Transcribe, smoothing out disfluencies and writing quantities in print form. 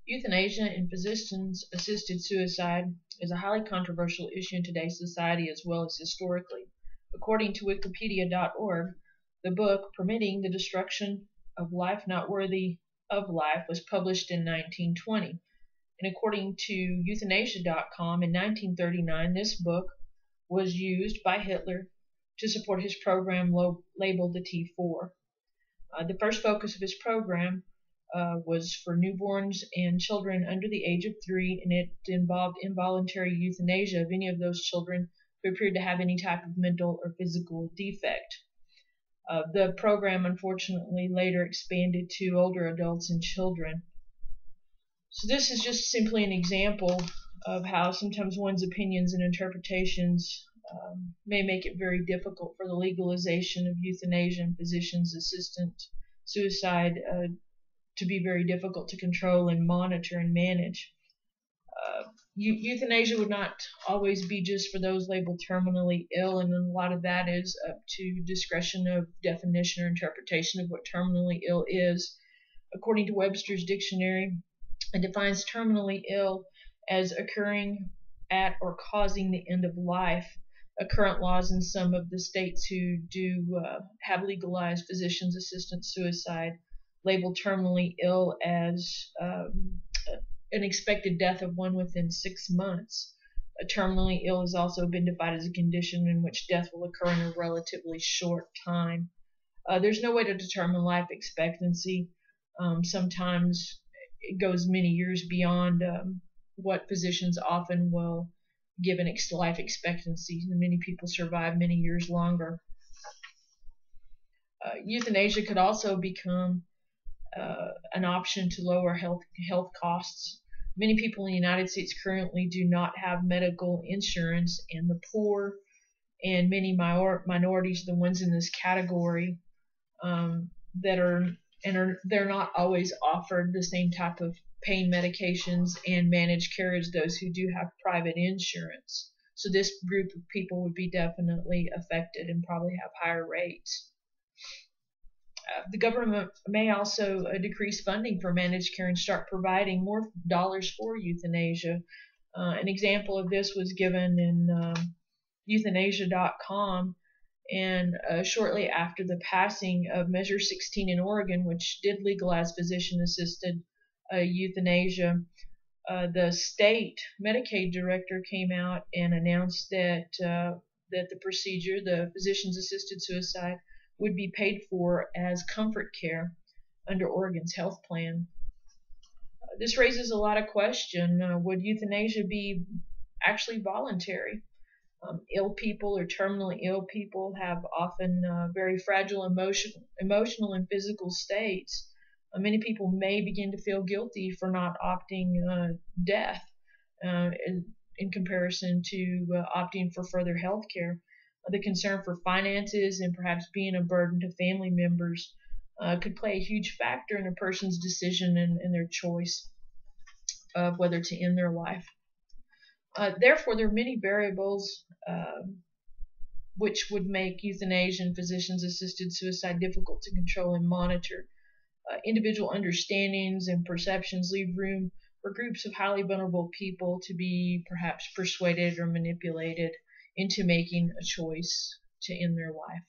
Euthanasia and physician-assisted suicide is a highly controversial issue in today's society as well as historically. According to Wikipedia.org, the book Permitting the Destruction of Life Not Worthy of Life was published in 1920. And according to Euthanasia.com, in 1939, this book was used by Hitler to support his program labeled the T4. The first focus of his program was for newborns and children under the age of 3, and it involved involuntary euthanasia of any of those children who appeared to have any type of mental or physical defect. The program unfortunately later expanded to older adults and children. So this is just simply an example of how sometimes one's opinions and interpretations may make it very difficult for the legalization of euthanasia and physician-assisted suicide to be very difficult to control and monitor and manage. Euthanasia would not always be just for those labeled terminally ill, and a lot of that is up to discretion of definition or interpretation of what terminally ill is. According to Webster's dictionary, it defines terminally ill as occurring at or causing the end of life. Current laws in some of the states who do have legalized physician-assisted suicide label terminally ill as an expected death of one within 6 months. Terminally ill has also been defined as a condition in which death will occur in a relatively short time. There's no way to determine life expectancy. Sometimes it goes many years beyond what physicians often will give an life expectancy, and many people survive many years longer. Euthanasia could also become an option to lower health costs. Many people in the United States currently do not have medical insurance, and the poor and many minorities, the ones in this category, they're not always offered the same type of pain medications and managed care as those who do have private insurance. So this group of people would be definitely affected and probably have higher rates. The government may also decrease funding for managed care and start providing more dollars for euthanasia. An example of this was given in Euthanasia.com, and shortly after the passing of Measure 16 in Oregon, which did legalize physician-assisted euthanasia, the state Medicaid director came out and announced that the procedure, the physician-assisted suicide, would be paid for as comfort care under Oregon's health plan. This raises a lot of question. Would euthanasia be actually voluntary? Ill people or terminally ill people have often very fragile emotional and physical states. Many people may begin to feel guilty for not opting death in comparison to opting for further health care. The concern for finances and perhaps being a burden to family members could play a huge factor in a person's decision and their choice of whether to end their life. Therefore, there are many variables which would make euthanasia and physician-assisted suicide difficult to control and monitor. Individual understandings and perceptions leave room for groups of highly vulnerable people to be perhaps persuaded or manipulated into making a choice to end their life.